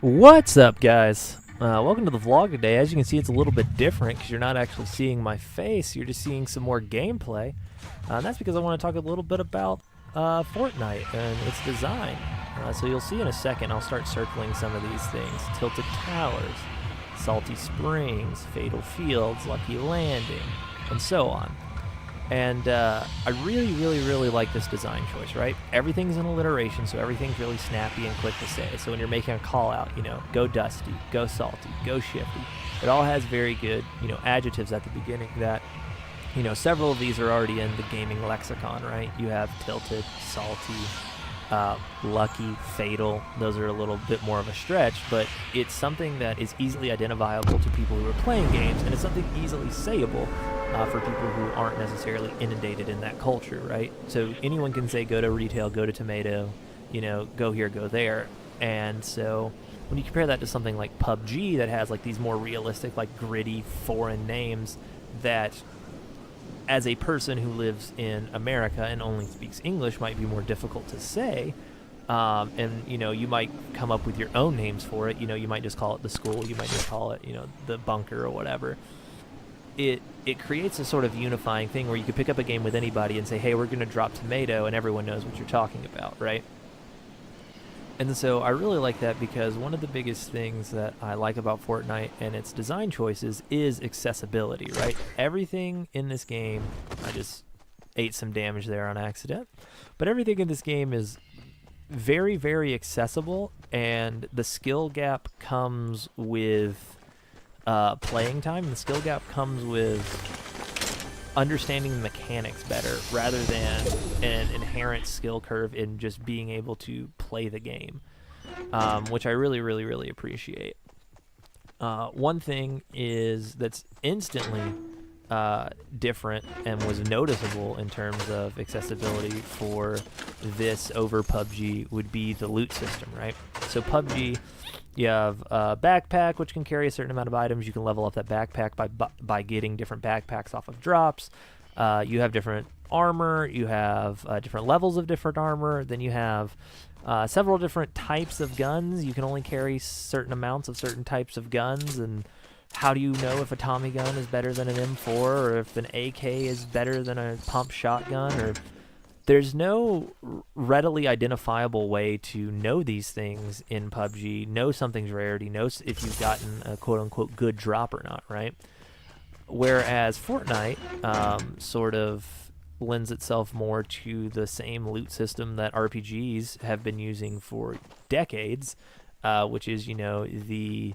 What's up, guys? Welcome to the vlog today. As you can see, it's a little bit different because you're not actually seeing my face. You're just seeing some more gameplay. And that's because I want to talk a little bit about Fortnite and its design. So you'll see in a second, I'll start circling some of these things. Tilted Towers, Salty Springs, Fatal Fields, Lucky Landing, and so on. And I really like this design choice, right? Everything's in alliteration, so everything's really snappy and quick to say. So when you're making a call out, go Dusty, go Salty, go Shifty. It all has very good, adjectives at the beginning that, several of these are already in the gaming lexicon, right? You have Tilted, Salty, Lucky, Fatal. Those are a little bit more of a stretch, but it's something that is easily identifiable to people who are playing games, and it's something easily sayable for people who aren't necessarily inundated in that culture, right? So anyone can say, go to retail, go to tomato, go here, go there. And so when you compare that to something like PUBG that has like these more realistic, like gritty foreign names that as a person who lives in America and only speaks English might be more difficult to say. And you might come up with your own names for it. You might just call it the school. You might just call it, the bunker or whatever. It creates a sort of unifying thing where you could pick up a game with anybody and say, hey, we're going to drop tomato, and everyone knows what you're talking about, right? And so I really like that because one of the biggest things that I like about Fortnite and its design choices is accessibility, right? Everything in this game, I just ate some damage there on accident, but everything in this game is very accessible, and the skill gap comes with playing time. The skill gap comes with understanding the mechanics better rather than an inherent skill curve in just being able to play the game, which I really appreciate. One thing is that's instantly different and was noticeable in terms of accessibility for this over PUBG would be the loot system, right? So PUBG, you have a backpack which can carry a certain amount of items. You can level up that backpack by getting different backpacks off of drops. You have different armor. You have different levels of different armor. Then you have several different types of guns. You can only carry certain amounts of certain types of guns, and how do you know if a Tommy gun is better than an M4 or if an AK is better than a pump shotgun? Or there's no readily identifiable way to know these things in PUBG, know something's rarity, know if you've gotten a quote-unquote good drop or not, right? Whereas Fortnite sort of lends itself more to the same loot system that RPGs have been using for decades, which is, the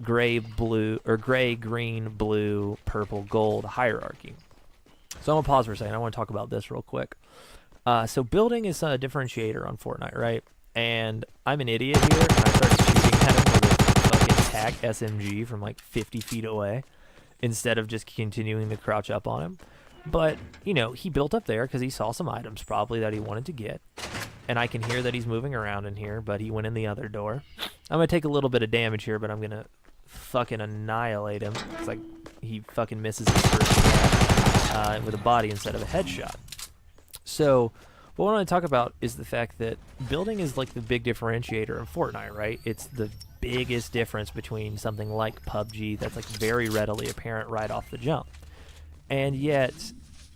gray, blue, or gray, green, blue, purple, gold hierarchy. So I'm going to pause for a second. I want to talk about this real quick. So building is a differentiator on Fortnite, right? And I'm an idiot here, and I started shooting at him with a fucking TAC SMG from like 50 feet away instead of just continuing to crouch up on him. But, he built up there because he saw some items probably that he wanted to get. And I can hear that he's moving around in here, but he went in the other door. I'm going to take a little bit of damage here, but I'm going to fucking annihilate him. It's like he fucking misses his first shot with a body instead of a headshot. So what I want to talk about is the fact that building is like the big differentiator of Fortnite, right? It's the biggest difference between something like PUBG that's like very readily apparent right off the jump. And yet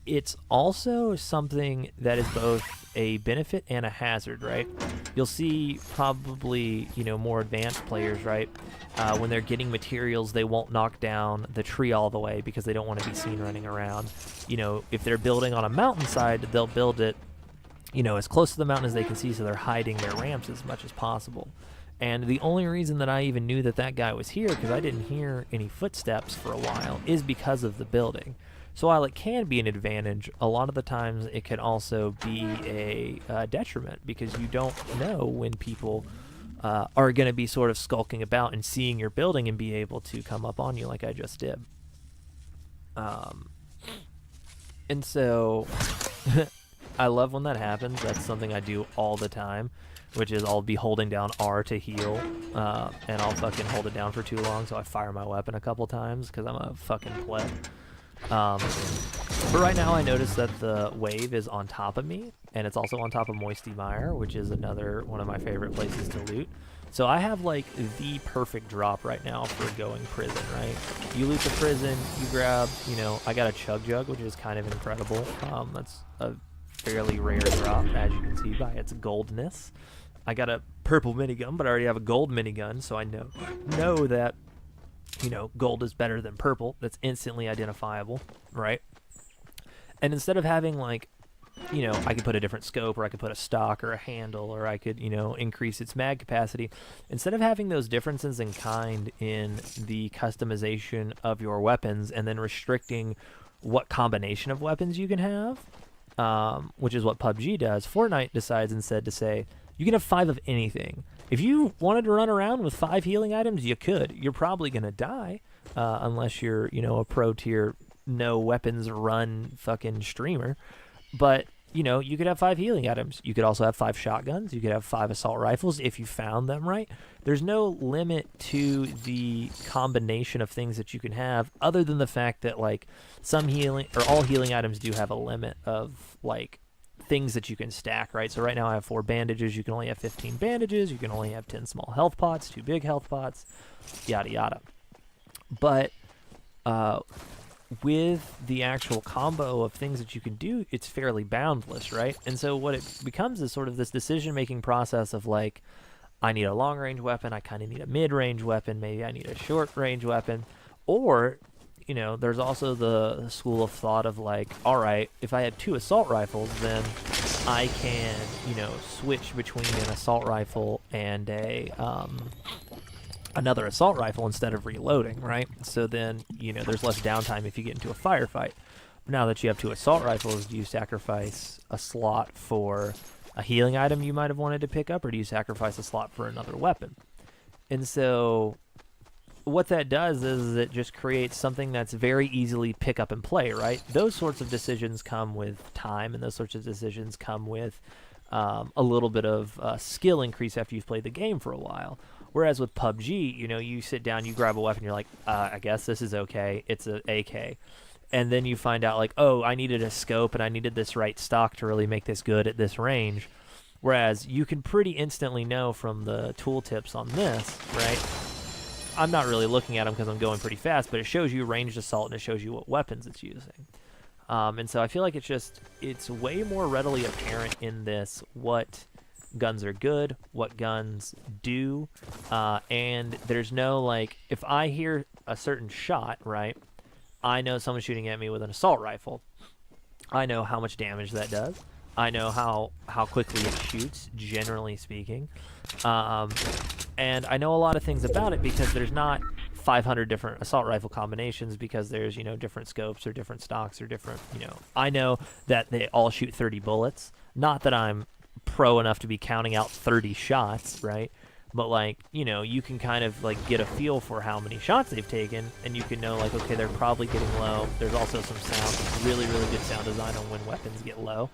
it's also something that is both a benefit and a hazard, right? You'll see probably, more advanced players, right? When they're getting materials, they won't knock down the tree all the way because they don't want to be seen running around. If they're building on a mountainside, they'll build it, as close to the mountain as they can see, so they're hiding their ramps as much as possible. And the only reason that I even knew that that guy was here, because I didn't hear any footsteps for a while, is because of the building. So while it can be an advantage, a lot of the times it can also be a detriment, because you don't know when people are going to be sort of skulking about and seeing your building and be able to come up on you like I just did. And so I love when that happens. That's something I do all the time, which is I'll be holding down R to heal, and I'll fucking hold it down for too long, so I fire my weapon a couple times because I'm a fucking pleb. But right now I notice that the wave is on top of me, and it's also on top of Moisty Mire, which is another one of my favorite places to loot. So I have like the perfect drop right now for going prison, right? You loot the prison, you grab, you know, I got a chug jug, which is kind of incredible. That's a fairly rare drop, as you can see by its goldness. I got a purple minigun, but I already have a gold minigun, so I know that, you know, gold is better than purple. That's instantly identifiable, right? And instead of having like, you know, I could put a different scope, or I could put a stock or a handle, or I could, you know, increase its mag capacity. Instead of having those differences in kind in the customization of your weapons and then restricting what combination of weapons you can have, which is what PUBG does, Fortnite decides instead to say, you can have 5 of anything. If you wanted to run around with 5 healing items, you could. You're probably going to die, unless you're, you know, a pro tier, no weapons run fucking streamer. But, you know, you could have 5 healing items. You could also have 5 shotguns. You could have 5 assault rifles if you found them right. There's no limit to the combination of things that you can have, other than the fact that, like, some healing, or all healing items do have a limit of, like, things that you can stack, right? So right now I have 4 bandages. You can only have 15 bandages. You can only have 10 small health pots, 2 big health pots, yada yada. But, with the actual combo of things that you can do, it's fairly boundless, right? And so what it becomes is sort of this decision-making process of like, I need a long-range weapon, I kind of need a mid-range weapon, maybe I need a short-range weapon, or, you know, there's also the school of thought of like, all right, if I had 2 assault rifles, then I can, you know, switch between an assault rifle and a, another assault rifle instead of reloading, right? So then, you know, there's less downtime if you get into a firefight. But now that you have 2 assault rifles, do you sacrifice a slot for a healing item you might have wanted to pick up, or do you sacrifice a slot for another weapon? And so what that does is it just creates something that's very easily pick up and play, right? Those sorts of decisions come with time, and those sorts of decisions come with a little bit of skill increase after you've played the game for a while. Whereas with PUBG, you know, you sit down, you grab a weapon, you're like, I guess this is okay. It's an AK. And then you find out, like, oh, I needed a scope and I needed this right stock to really make this good at this range. Whereas you can pretty instantly know from the tooltips on this, right? I'm not really looking at them because I'm going pretty fast, but it shows you ranged assault and it shows you what weapons it's using. And so I feel like it's way more readily apparent in this what guns are good, what guns do, and there's no, like, if I hear a certain shot, right, I know someone's shooting at me with an assault rifle. I know how much damage that does. I know how quickly it shoots, generally speaking. And I know a lot of things about it because there's not 500 different assault rifle combinations, because there's, you know, different scopes or different stocks or different, you know, I know that they all shoot 30 bullets. Not that I'm pro enough to be counting out 30 shots, right? But, like, you know, you can kind of, like, get a feel for how many shots they've taken, and you can know, like, okay, they're probably getting low. There's also some sound, really, really good sound design on when weapons get low,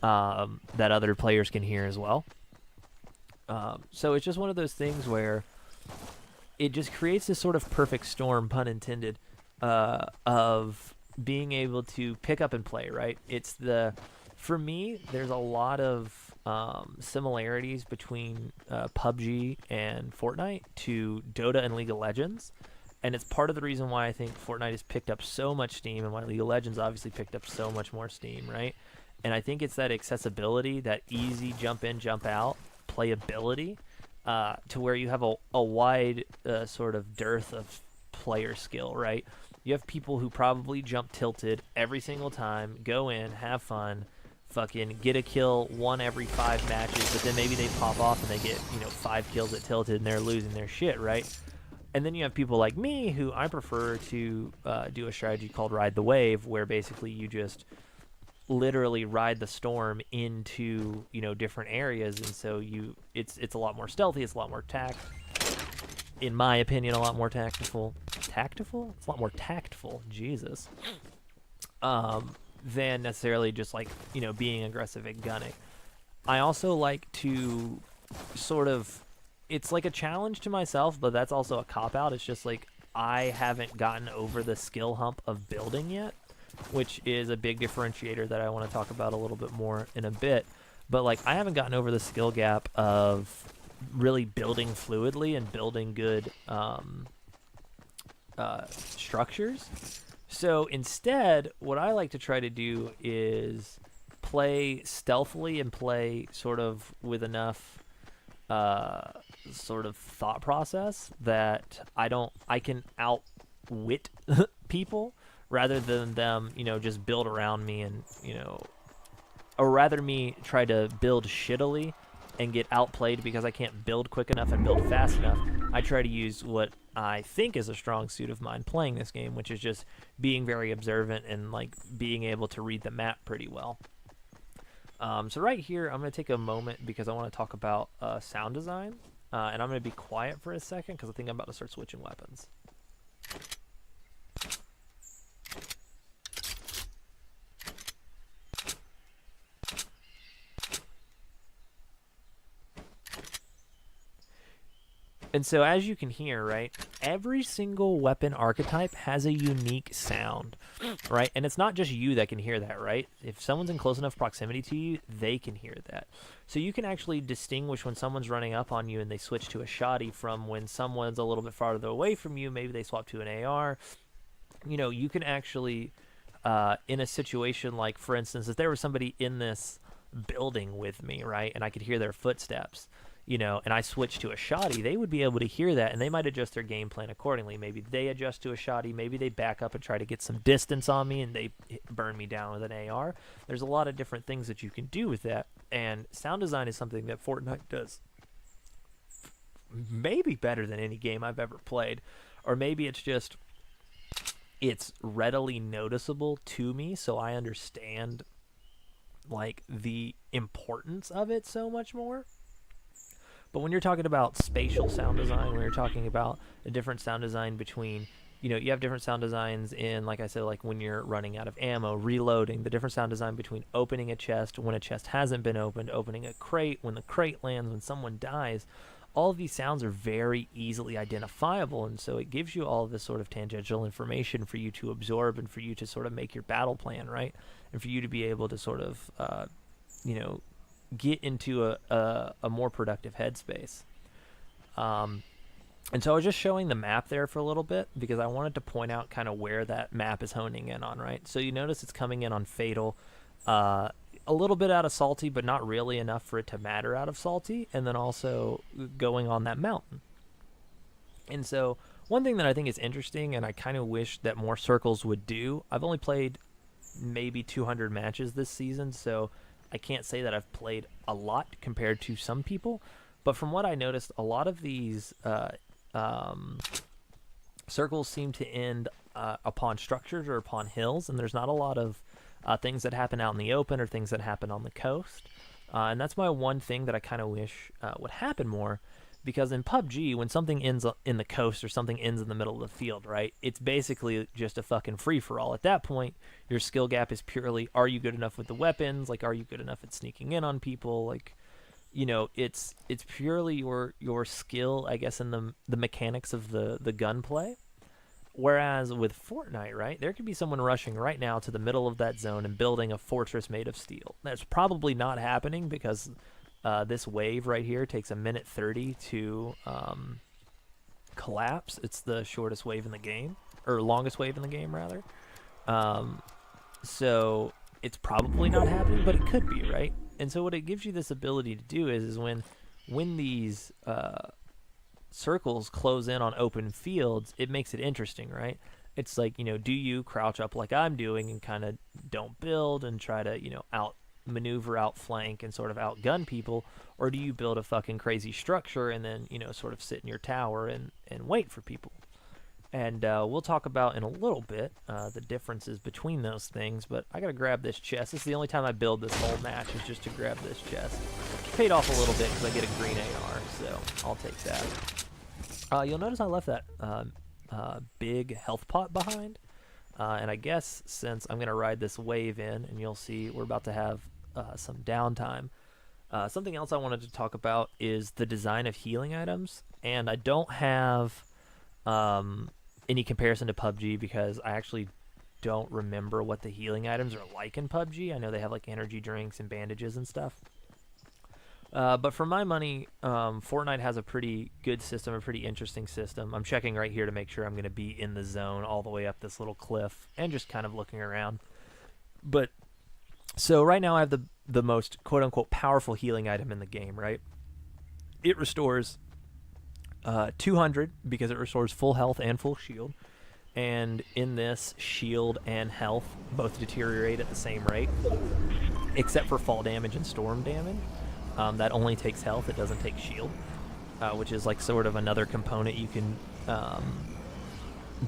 that other players can hear as well. So it's just one of those things where it just creates this sort of perfect storm, pun intended, of being able to pick up and play, right? For me, there's a lot of similarities between PUBG and Fortnite to Dota and League of Legends, and it's part of the reason why I think Fortnite has picked up so much steam and why League of Legends obviously picked up so much more steam, right? And I think it's that accessibility, that easy jump in, jump out playability, to where you have a wide sort of dearth of player skill, right? You have people who probably jump tilted every single time, go in, have fun, fucking get a kill 1 every 5 matches, but then maybe they pop off and they get, you know, 5 kills at tilted and they're losing their shit, right? And then you have people like me who I prefer to do a strategy called Ride the Wave, where basically you just literally ride the storm into, you know, different areas, and so it's a lot more stealthy, it's a lot more in my opinion, a lot more tactful. It's a lot more tactful, Jesus, than necessarily just, like, you know, being aggressive and gunning. I also like to sort of, it's like a challenge to myself, but that's also a cop-out. It's just like I haven't gotten over the skill hump of building yet, which is a big differentiator that I want to talk about a little bit more in a bit. But, like, I haven't gotten over the skill gap of really building fluidly and building good structures. So instead, what I like to try to do is play stealthily and play sort of with enough uh, sort of thought process that I can outwit people rather than them, just build around me and, or rather me try to build shittily and get outplayed because I can't build quick enough and build fast enough. I try to use what I think is a strong suit of mine playing this game, which is just being very observant and like being able to read the map pretty well. So right here, I'm going to take a moment because I want to talk about sound design, and I'm going to be quiet for a second because I think I'm about to start switching weapons. And so as you can hear, right, every single weapon archetype has a unique sound, right? And it's not just you that can hear that, right? If someone's in close enough proximity to you, they can hear that. So you can actually distinguish when someone's running up on you and they switch to a shotty from when someone's a little bit farther away from you, maybe they swap to an AR. You can actually, in a situation like, for instance, if there was somebody in this building with me, right, and I could hear their footsteps, and I switch to a shoddy, they would be able to hear that, and they might adjust their game plan accordingly. Maybe they adjust to a shoddy, maybe they back up and try to get some distance on me, and they burn me down with an AR. There's a lot of different things that you can do with that, and sound design is something that Fortnite does maybe better than any game I've ever played, or maybe it's readily noticeable to me, so I understand like the importance of it so much more. But when you're talking about spatial sound design, when you're talking about a different sound design between, you have different sound designs in, like I said, like when you're running out of ammo, reloading, the different sound design between opening a chest when a chest hasn't been opened, opening a crate, when the crate lands, when someone dies. All of these sounds are very easily identifiable, and so it gives you all of this sort of tangential information for you to absorb and for you to sort of make your battle plan, right? And for you to be able to sort of, get into a more productive headspace. And so I was just showing the map there for a little bit because I wanted to point out kind of where that map is honing in on, right? So you notice it's coming in on Fatal, a little bit out of Salty, but not really enough for it to matter out of Salty, and then also going on that mountain. And so one thing that I think is interesting and I kind of wish that more circles would do, I've only played maybe 200 matches this season, so I can't say that I've played a lot compared to some people, but from what I noticed, a lot of these circles seem to end upon structures or upon hills, and there's not a lot of things that happen out in the open or things that happen on the coast. And that's my one thing that I kind of wish would happen more, because in PUBG, when something ends in the coast or something ends in the middle of the field, right, it's basically just a fucking free-for-all. At that point, your skill gap is purely, are you good enough with the weapons? Like, are you good enough at sneaking in on people? Like, it's purely your skill, I guess, in the mechanics of the gunplay. Whereas with Fortnite, right, there could be someone rushing right now to the middle of that zone and building a fortress made of steel. That's probably not happening because this wave right here takes 1:30 to collapse. It's the shortest wave in the game, or longest wave in the game, rather. So it's probably not happening, but it could be, right? And so what it gives you this ability to do is when these circles close in on open fields, it makes it interesting, right? It's like, do you crouch up like I'm doing and kind of don't build and try to, out maneuver, outflank, and sort of outgun people, or do you build a fucking crazy structure and then, sort of sit in your tower and wait for people? And we'll talk about in a little bit the differences between those things, but I gotta grab this chest. This is the only time I build this whole match, is just to grab this chest. Paid off a little bit because I get a green AR, so I'll take that. You'll notice I left that big health pot behind, and I guess since I'm gonna ride this wave in, and you'll see we're about to have some downtime, something else I wanted to talk about is the design of healing items, and I don't have any comparison to PUBG because I actually don't remember what the healing items are like in PUBG. I know they have like energy drinks and bandages and stuff. But for my money, Fortnite has a pretty good system, a pretty interesting system. I'm checking right here to make sure I'm going to be in the zone all the way up this little cliff and just kind of looking around. But so right now I have the most quote unquote powerful healing item in the game, right? It restores 200 because it restores full health and full shield. And in this, shield and health both deteriorate at the same rate, except for fall damage and storm damage. That only takes health, it doesn't take shield, which is like sort of another component you can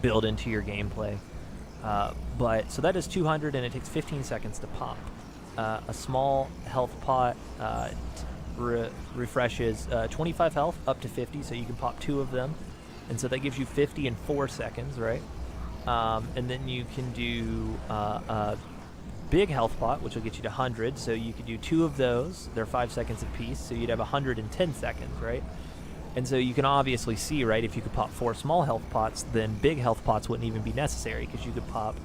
build into your gameplay. But so that is 200 and it takes 15 seconds to pop. A small health pot refreshes 25 health up to 50, so you can pop 2 of them. And so that gives you 50 in 4 seconds, right? And then you can do a big health pot, which will get you to 100. So you could do 2 of those. They're 5 seconds apiece, so you'd have 100 in 10 seconds, right? And so you can obviously see, right, if you could pop 4 small health pots, then big health pots wouldn't even be necessary because you could pop,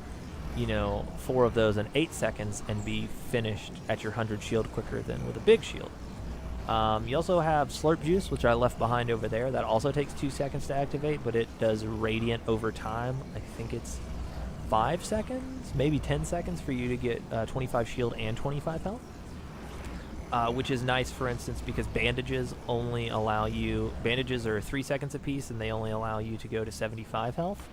4 of those in 8 seconds and be finished at your 100 shield quicker than with a big shield. You also have Slurp Juice, which I left behind over there. That also takes 2 seconds to activate, but it does Radiant over time. I think it's 5 seconds, maybe 10 seconds for you to get 25 shield and 25 health. Which is nice, for instance, because bandages only allow you... Bandages are 3 seconds apiece, and they only allow you to go to 75 health.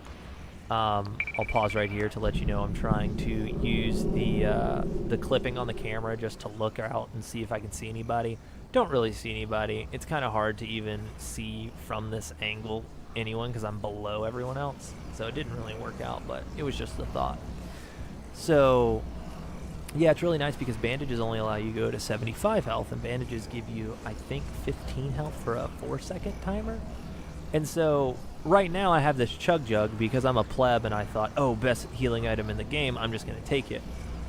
I'll pause right here to let you know I'm trying to use the clipping on the camera just to look out and see if I can see anybody. Don't really see anybody. It's kind of hard to even see from this angle anyone because I'm below everyone else. So it didn't really work out, but it was just a thought. So... yeah, it's really nice because bandages only allow you to go to 75 health, and bandages give you, I think, 15 health for a 4-second timer. And so, right now I have this Chug Jug because I'm a pleb and I thought, oh, best healing item in the game, I'm just going to take it.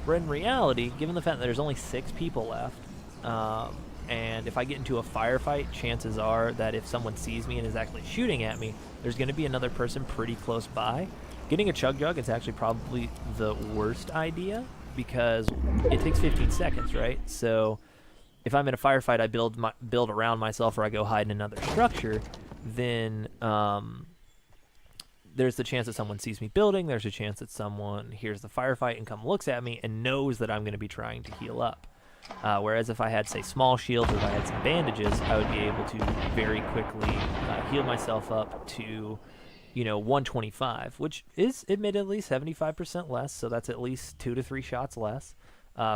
But in reality, given the fact that there's only 6 people left, and if I get into a firefight, chances are that if someone sees me and is actually shooting at me, there's going to be another person pretty close by. Getting a Chug Jug is actually probably the worst idea, because it takes 15 seconds, right? So if I'm in a firefight, I build around myself, or I go hide in another structure, then there's the chance that someone sees me building. There's a chance that someone hears the firefight and looks at me and knows that I'm going to be trying to heal up. Whereas if I had, say, small shields, or if I had some bandages, I would be able to very quickly heal myself up to 125, which is admittedly 75% less, so that's at least 2 to 3 shots less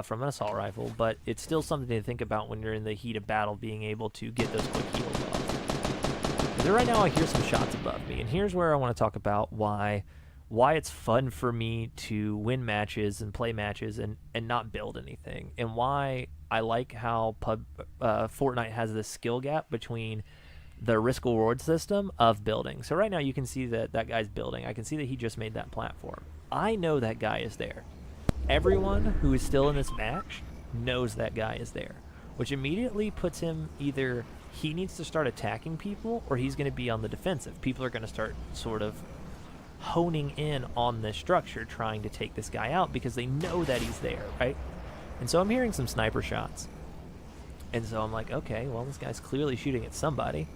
from an assault rifle, but it's still something to think about when you're in the heat of battle, being able to get those quick heals off. So right now I hear some shots above me, and here's where I want to talk about why it's fun for me to win matches and play matches and not build anything, and why I like how Fortnite has this skill gap between the risk-reward system of building. So right now you can see that that guy's building. I can see that he just made that platform. I know that guy is there. Everyone who is still in this match knows that guy is there, which immediately puts him either he needs to start attacking people, or he's going to be on the defensive. People are going to start sort of honing in on this structure, trying to take this guy out because they know that he's there, right? And so I'm hearing some sniper shots. And so I'm like, okay, well, this guy's clearly shooting at somebody.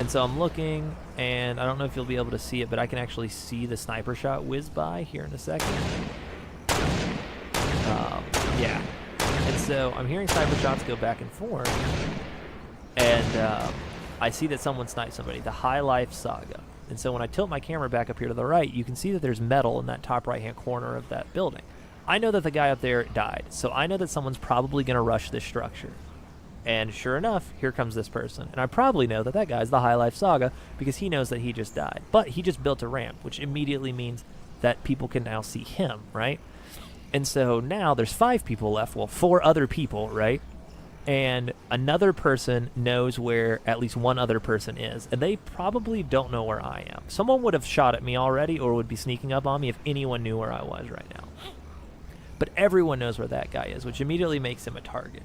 And so I'm looking, and I don't know if you'll be able to see it, but I can actually see the sniper shot whiz by here in a second. Yeah. And so I'm hearing sniper shots go back and forth, and I see that someone sniped somebody, the High Life Saga. And so when I tilt my camera back up here to the right, you can see that there's metal in that top right-hand corner of that building. I know that the guy up there died, so I know that someone's probably going to rush this structure. And sure enough, here comes this person. And I probably know that that guy's the High Life Saga because he knows that he just died. But he just built a ramp, which immediately means that people can now see him, right? And so now there's 5 people left. Well, 4 other people, right? And another person knows where at least one other person is. And they probably don't know where I am. Someone would have shot at me already, or would be sneaking up on me if anyone knew where I was right now. But everyone knows where that guy is, which immediately makes him a target.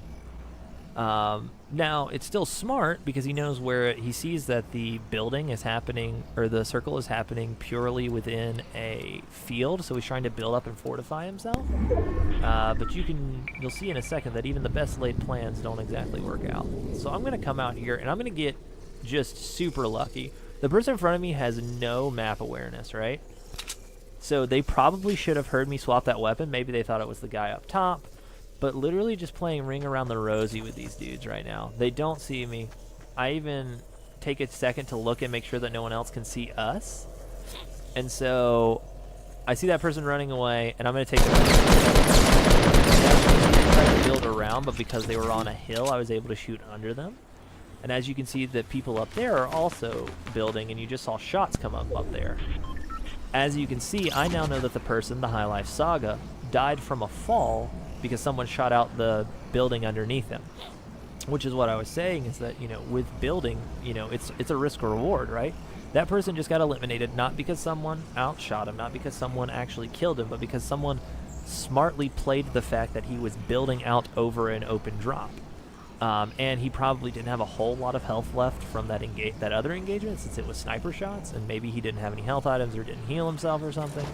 Now, it's still smart because he knows where he sees that the building is happening, or the circle is happening purely within a field, so he's trying to build up and fortify himself. But you'll see in a second that even the best laid plans don't exactly work out. So I'm going to come out here, and I'm going to get just super lucky. The person in front of me has no map awareness, right? So they probably should have heard me swap that weapon. Maybe they thought it was the guy up top. But literally just playing ring around the rosy with these dudes right now. They don't see me. I even take a second to look and make sure that no one else can see us. And so I see that person running away, and I'm going to take the try to build around, but because they were on a hill, I was able to shoot under them. And as you can see, the people up there are also building, and you just saw shots come up there. As you can see, I now know that the person, the High Life Saga, died from a fall because someone shot out the building underneath him. Which is what I was saying, is that, you know, with building, you know, it's a risk or reward, right? That person just got eliminated, not because someone outshot him, not because someone actually killed him, but because someone smartly played the fact that he was building out over an open drop. And he probably didn't have a whole lot of health left from that other engagement, since it was sniper shots, and maybe he didn't have any health items or didn't heal himself or something.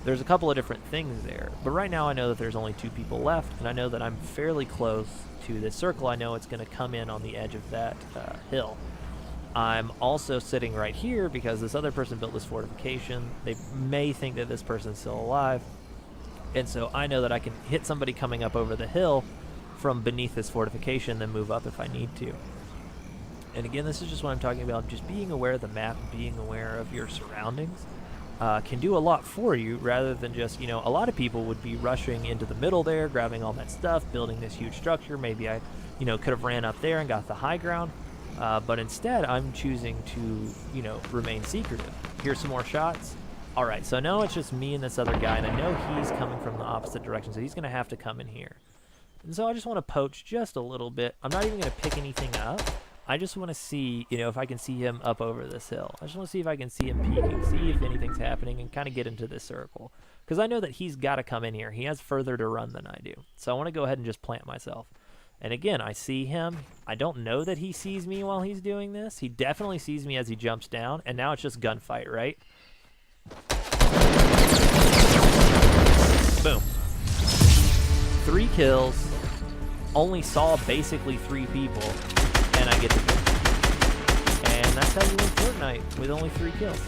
There's a couple of different things there, but right now I know that there's only 2 people left, and I know that I'm fairly close to this circle. I know it's going to come in on the edge of that hill. I'm also sitting right here because this other person built this fortification. They may think that this person's still alive, and so I know that I can hit somebody coming up over the hill from beneath this fortification, then move up if I need to. And again, this is just what I'm talking about, just being aware of the map, being aware of your surroundings. Can do a lot for you, rather than just, you know, a lot of people would be rushing into the middle there, grabbing all that stuff, building this huge structure. Maybe I, you know, could have ran up there and got the high ground, but instead I'm choosing to, you know, remain secretive. Here's some more shots. All right, so now it's just me and this other guy, and I know he's coming from the opposite direction, so he's going to have to come in here. And so I just want to poach just a little bit. I'm not even going to pick anything up. I just want to see, you know, if I can see him up over this hill. I just want to see if I can see him peeking, see if anything's happening, and kind of get into this circle. Because I know that he's got to come in here. He has further to run than I do. So I want to go ahead and just plant myself. And again, I see him. I don't know that he sees me while he's doing this. He definitely sees me as he jumps down. And now it's just gunfight, right? Boom. 3 kills. Only saw basically 3 people. And I get the kill. And that's how you win Fortnite, with only 3 kills.